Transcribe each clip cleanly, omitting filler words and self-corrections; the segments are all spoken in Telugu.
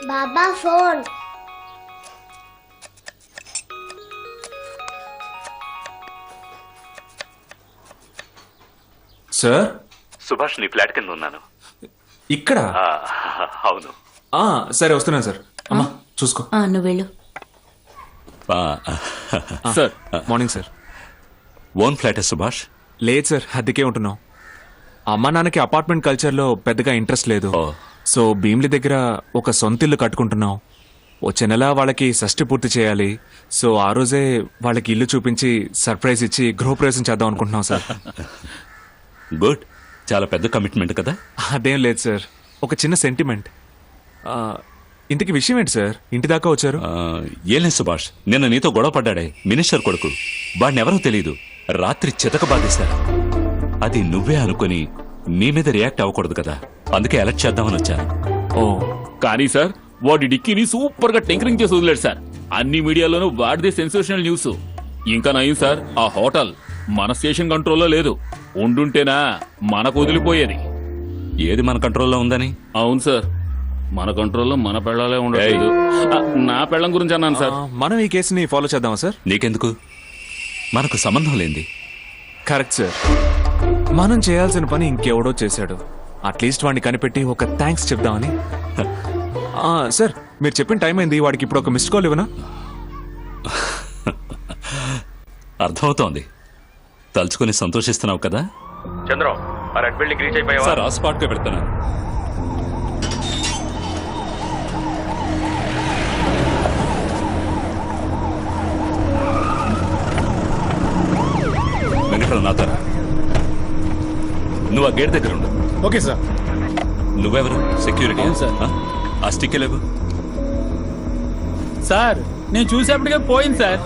బాబా ఫోన్. సార్ సుభాష్ నీ ఫ్లాట్ కింద ఉన్నాను. ఇక్కడ? అవును. సరే వస్తున్నాను సార్. అమ్మా చూసుకో. నువ్వు వెళ్ళు. Sir morning sir. ఓన్ ఫ్లాటే సుభాష్? లేదు సార్, అద్దెకే ఉంటున్నాం. అమ్మా నాన్నకి అపార్ట్మెంట్ కల్చర్లో పెద్దగా ఇంట్రెస్ట్ లేదు. సో భీమ్లీ దగ్గర ఒక సొంత ఇల్లు కట్టుకుంటున్నాం. వచ్చే నెల వాళ్ళకి షష్ఠి పూర్తి చేయాలి. సో ఆ రోజే వాళ్ళకి ఇల్లు చూపించి సర్ప్రైజ్ ఇచ్చి గృహప్రవేశం చేద్దాం అనుకుంటున్నాం సార్. గుడ్. చాలా పెద్ద కమిట్మెంట్ కదా? అదేం లేదు సార్, ఒక చిన్న సెంటిమెంట్. ఇంతకీ విషయం ఏంటి సార్, ఇంటి దాకా వచ్చారు? ఏం లేదు సుభాష్, నిన్న నీతో గొడవ పడ్డాడే మినిస్టర్ కొడుకు, వాడిని ఎవరో తెలియదు, రాత్రి చితక బాధేశారు. అది నువ్వే అనుకుని నీ మీద రియాక్ట్ అవ్వకూడదు కదా, అందుకే అలర్ట్ చేద్దామని వచ్చాను. ఓ కానీ సార్ వాడి డిక్కీని సూపర్ గా టెంకరింగ్ చేసి వదిలేడు సార్. అన్ని మీడియాలోనూ వాడిదే సెన్సేషనల్ న్యూస్. ఇంకా నయం సార్, ఆ హోటల్ మన స్టేషన్ కంట్రోల్లో లేదు. ఉండుంటేనా మనకు వదిలిపోయేది. ఏది మన కంట్రోల్లో ఉందని? అవును సార్, మన కంట్రోల్లో మన పెళ్ళాలే ఉండలేదు. నా పెళ్ళం గురించి అన్నాను సార్. మనం ఈ కేసుని ఫాలో చేద్దామా సార్? నీకెందుకు, మనకు సంబంధం లేంది. కరెక్ట్ సార్, మనం చేయాల్సిన పని ఇంకెవడో చేశాడు. అట్లీస్ట్ వాడిని కనిపెట్టి ఒక థ్యాంక్స్ చెప్దామని. సార్ మీరు చెప్పిన టైం అయింది, వాడికి ఇప్పుడు ఒక మిస్డ్ కాల్ ఇవ్వనా? అర్థమవుతోంది, తలుచుకుని సంతోషిస్తున్నావు కదా. చంద్రం రెడ్ బిల్డింగ్ రీచ్ అయిపోయావా? సార్ ఆ స్పాట్ కి వెళ్తున్నాను. వెంకటరావు నాతో నువ్వు ఆ గేట్ దగ్గర ఉండు. Okay sir. నువ్వెవరు? Security sir. ఆ స్టిక్ లేవు సార్. నేను చూసేప్పటికే పోయింది సార్.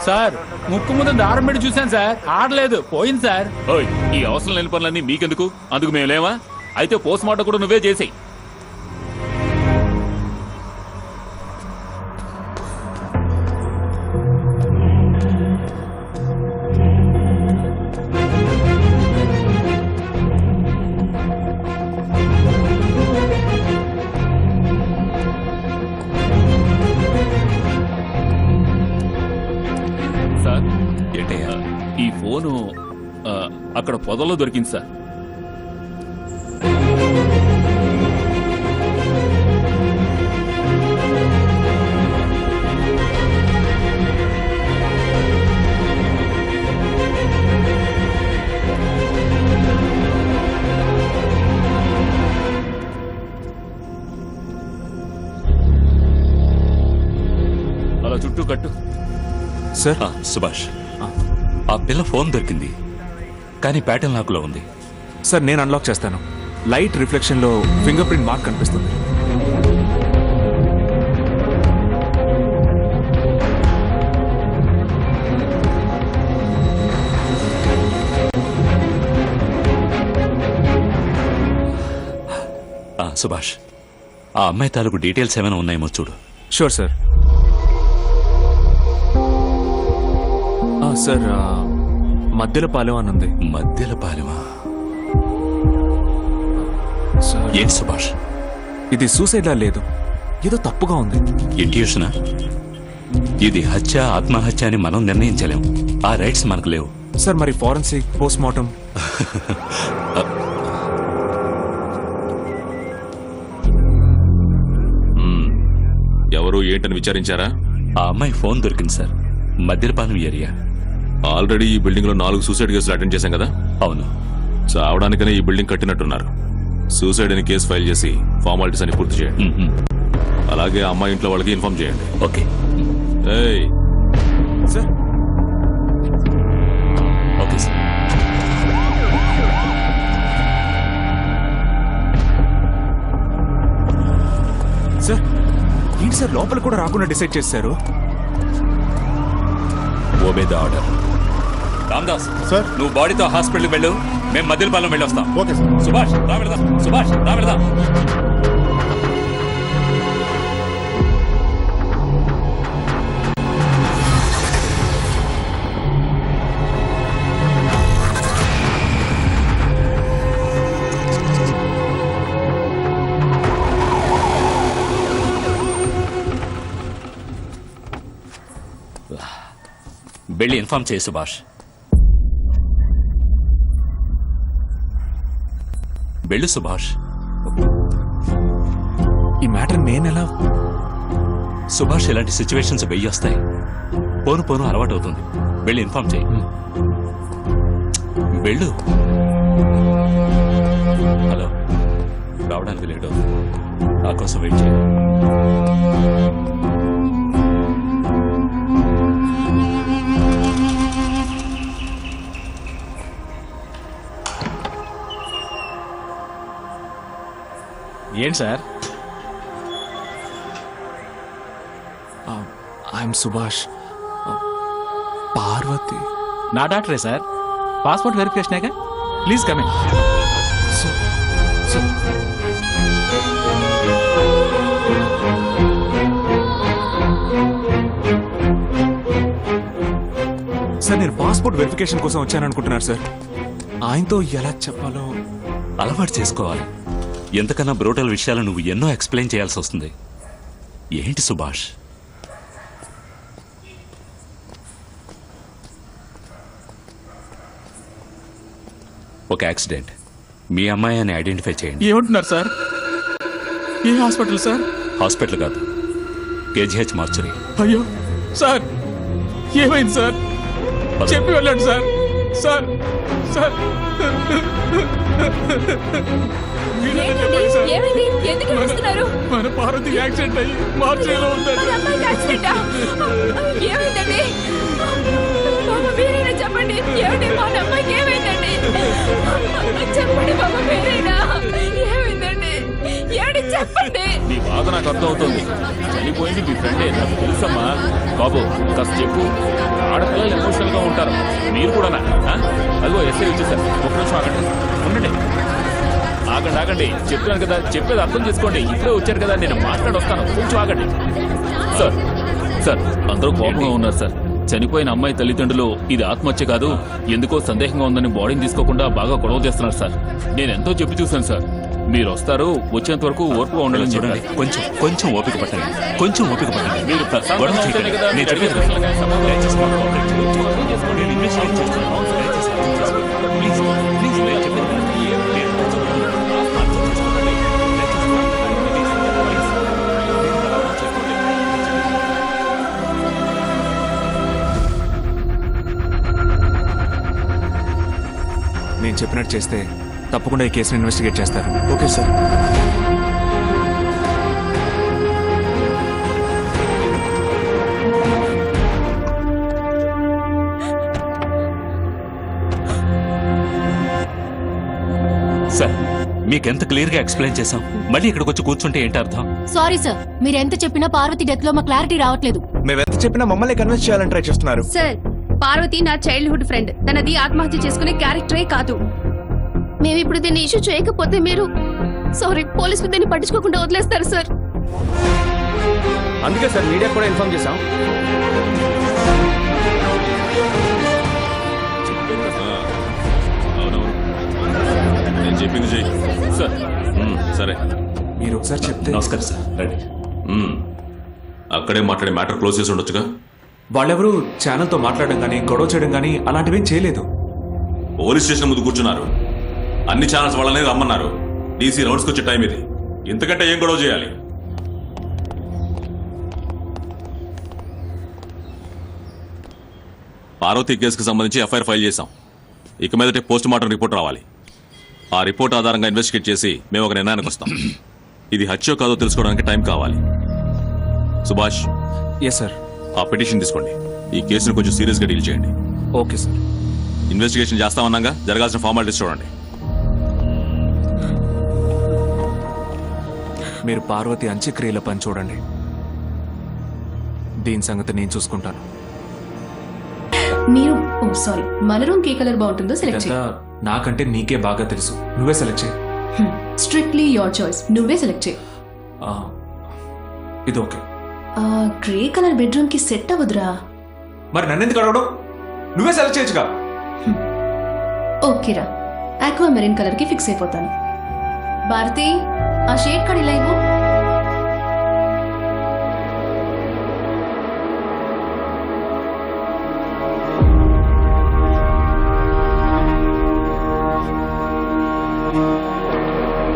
సార్ ముక్కు ముందు దారం పెట్టి చూశాను సార్, ఆడలేదు, పోయింది సార్. ఓయ్, ఈ అవసరం లేని పనులన్నీ మీకెందుకు? అందుకు మేము లేవా? అయితే పోస్ట్ మార్టం కూడా నువ్వే చేసేయి. సార్ ఏంటయ్యా? ఈ ఫోను అక్కడ పొదలో దొరికింది సార్. అలా చుట్టూ కట్టు. సార్ సుభాష్, ఆ పిల్ల ఫోన్ దొరికింది, కానీ ప్యాటర్న్ లాక్ లో ఉంది. సార్ నేను అన్లాక్ చేస్తాను. లైట్ రిఫ్లెక్షన్ లో ఫింగర్ ప్రింట్ మార్క్ కనిపిస్తుంది. సుభాష్, ఆ అమ్మాయి తాలూకు డీటెయిల్స్ ఏమైనా ఉన్నాయేమో చూడు. Sure sir. సార్ మధ్యలో పాలెం అని ఉంది. మధ్యలో పాలెమా? సార్ ఏంటి సుభాష్, ఇది సూసైడ్ లా లేదు, ఏదో తప్పుగా ఉంది. ఇంట్యూషనా? ఇది హత్య ఆత్మహత్య అని మనం నిర్ణయించలేం, ఆ రైట్స్ మనకు లేవు. సార్ మరి ఫారెన్సిక్ పోస్ట్ మార్టం? ఎవరు ఏంటని విచారించారా? ఆ అమ్మాయి ఫోన్ దొరికింది సార్, మధ్యపాలెం ఏరియా. ఆల్రెడీ ఈ బిల్డింగ్ లో 4 సూసైడ్ కేసులు అటెండ్ చేశాం కదా. అవును. చావడానికనే ఈ బిల్డింగ్ కట్టినట్టున్నారు. సూసైడ్ అని కేసు ఫైల్ చేసి ఫార్మాలిటీస్ అని పూర్తి చేయండి. అలాగే అమ్మాయి ఇంట్లో వాళ్ళకి ఇన్ఫార్మ్ చేయండి. ఓకే. ఏయ్ సార్. Okay sir. సార్ ఏంటి సార్, లోపల కూడా రాకుండా డిసైడ్ చేశారు? Obey the order. Ramdas sir. నువ్వు బాడీతో హాస్పిటల్కి వెళ్ళు, మేము మధ్యపాలెం వెళ్ళొస్తాం. Okay sir. సుభాష్ రా వెళదాం. సుభాష్ రా వెళదాం. వెళ్ళి ఇన్ఫార్మ్ చేయి సుభాష్. వెళ్ళు సుభాష్. ఈ మ్యాటర్ నేనెలా? సుభాష్ ఇలాంటి సిచ్యువేషన్స్ వెయ్యి వస్తాయి. పోను పోను అలవాటు అవుతుంది. వెళ్ళి ఇన్ఫార్మ్ చేయి. వెళ్ళు. హలో, రావడానికి లేట్ అవుతుంది. నా కోసం వెయిట్ చేయి. ఏంటి సార్? ఐఎమ్ సుభాష్. పార్వతి నా డాక్టరే సార్. పాస్పోర్ట్ వెరిఫికేషనేగా. Please coming. సార్, నేను పాస్పోర్ట్ వెరిఫికేషన్ కోసం వచ్చాను అనుకుంటున్నారు సార్. ఆయనతో ఎలా చెప్పాలో అలవాటు చేసుకోవాలి. ఎంతకన్నా బ్రోటల్ విషయాలు నువ్వు ఎన్నో ఎక్స్ప్లెయిన్ చేయాల్సి వస్తుంది. ఏంటి సుభాష్? ఒక యాక్సిడెంట్. మీ అమ్మాయి అని ఐడెంటిఫై చేయండి. ఏమంటున్నారు సార్? ఏ హాస్పిటల్ సార్? హాస్పిటల్ కాదు, కేజీహెచ్ మార్చురీ. అయ్యో సార్, ఏమైంది సార్? చెప్పి వెళ్ళండి సార్. సార్ సార్ ఏమైంది? ఎందుకు ఏడుస్తున్నారు? మన పార్వతి యాక్సిడెంట్ అయ్యి మార్చిలో ఉందండి. మన అమ్మాయికి యాక్సిడెంటా? ఏమైందండి? బాబా మీరైనా చెప్పండి. ఏమిటి మన అమ్మాయికి ఏమైందండి? చెప్పండి బాబా మీరైనా. ఏమైందండి? ఏమిటి చెప్పండి. నీ బాధ నాకు అర్థమవుతుంది. చనిపోయింది మీ ఫ్రెండే, నాకు తెలుసమ్మా. బాబు కాస్త చెప్పు. ఆడపిల్లలు ఎమోషనల్ గా ఉంటారు, మీరు కూడానా? అదిగో ఎస్ఐ వచ్చేసారు. ఒక నిమిషం ఆగండి, ఉండండి. ఆగండి చెప్తున్నాను కదా, చెప్పేది అర్థం చేసుకోండి. ఇప్పుడే వచ్చారు కదా, నేను మాట్లాడొస్తాను. కొంచెం ఆగండి. సార్ అందరూ కోపంగా ఉన్నారు సార్. చనిపోయిన అమ్మాయి తల్లిదండ్రులు ఇది ఆత్మహత్య కాదు, ఎందుకో సందేహంగా ఉందని బాడీని తీసుకోకుండా బాగా గొడవ చేస్తున్నారు సార్. నేను ఎంతో చెప్పి చూశాను సార్. మీరు వస్తారు, వచ్చేంత వరకు ఓర్పుగా ఉండాలని చూడండి, చెప్పండి. కొంచెం ఓపిక పట్టండి. కొంచెం ఓపిక పట్టండి. మీరు గొడవ చేయకండి. నేను చెప్పేది వినండి. దయచేసి మాకు కోఆపరేట్ చేయండి. నేను ఇన్వెస్టిగేట్ చేస్తాను. దయచేసి అర్థం చేసుకోండి. ప్లీజ్ నేను చెప్పేది వినండి. నేను అర్థం చేసుకోండి. నేను చెప్పినట్టు చేస్తే తప్పకుండా ఈ కేసుని ఇన్వెస్టిగేట్ చేస్తారు. Okay sir. సార్, మీకెంత క్లియర్ గా ఎక్స్ప్లెయిన్ చేశాం, మళ్ళీ ఇక్కడికి వచ్చి కూర్చుంటే ఏంటి అర్థం? సారీ సార్, మీరు ఎంత చెప్పినా పార్వతి డెత్ లో మా క్లారిటీ రావట్లేదు. మేమెంత చెప్పినా మమ్మల్ని కన్విన్స్ చేయాలని ట్రై చేస్తున్నారు. సార్, పార్వతి నా చైల్డ్హుడ్ ఫ్రెండ్. తనది ఆత్మహత్య చేసుకునే క్యారెక్టరే కాదు. మేము ఇప్పుడు దీన్ని ఇష్యూ చేయకపోతే మీరు సారీ పోలీసులు దీన్ని పట్టించుకోకుండా వదిలేస్తారు సార్. అందుకే సార్ మీడియా కూడా ఇన్ఫార్మ్ చేశాం. అవునవును, నేను చెప్పింది చెయ్యి. సార్ సరే, మీరు ఒకసారి చెప్తే. నమస్కారం సార్, రండి. అక్కడే మాట్లాడే మ్యాటర్ క్లోజ్ చేసి ఉండొచ్చుగా. వాళ్ళెవరూ ఛానల్తో మాట్లాడడం కానీ గొడవ చేయడం కానీ అలాంటివేం చేయలేదు. పోలీస్ స్టేషన్ ముందు కూర్చున్నారు, అన్ని ఛానల్స్ వాళ్ళనే రమ్మన్నారు. డీసీ రౌండ్స్కి వచ్చే టైం ఇది. ఇంతకంటే ఏం గొడవ చేయాలి? పార్వతి కేసుకు సంబంధించి ఎఫ్ఐఆర్ ఫైల్ చేశాం. ఇక మీదటే పోస్ట్ మార్టం రిపోర్ట్ రావాలి. ఆ రిపోర్ట్ ఆధారంగా ఇన్వెస్టిగేట్ చేసి మేము ఒక నిర్ణయానికి వస్తాం. ఇది హత్యో కాదో తెలుసుకోవడానికి టైం కావాలి. Subhash, yes sir. ఆ పిటిషన్ తీసుకోండి. ఈ కేసును కొంచెం సీరియస్గా డీల్ చేయండి. Okay sir. ఇన్వెస్టిగేషన్ చేస్తామన్నాగా, జరగాల్సిన ఫార్మాలిటీస్ చూడండి. మీరు పార్వతి అంత్యక్రియల పని చూడండి. దీని సంగతి నేను చూసుకుంటాను. మీరు సారీ, మన రూమ్ ఏ కలర్ బాగుంటుందో సెలెక్ట్ ఇదంతా నాకంటే నీకే బాగా తెలుసు. నువ్వే సెలెక్ట్ చేయి. Strictly your choice. నువ్వే సెలెక్ట్ చేయి. ఇది ఓకే. గ్రే కలర్ బెడ్రూమ్ కి సెట్ అవ్వదురా. మరి నన్ను ఎందుకు అడగడం? నువ్వే సెలెక్ట్ చేయొచ్చుగా. ఓకేరా, ఆక్వా మెరీన్ కలర్ కి ఫిక్స్ అయిపోతాను. భారతి, ఆ షేడ్ కడిలా ఇవ్వు.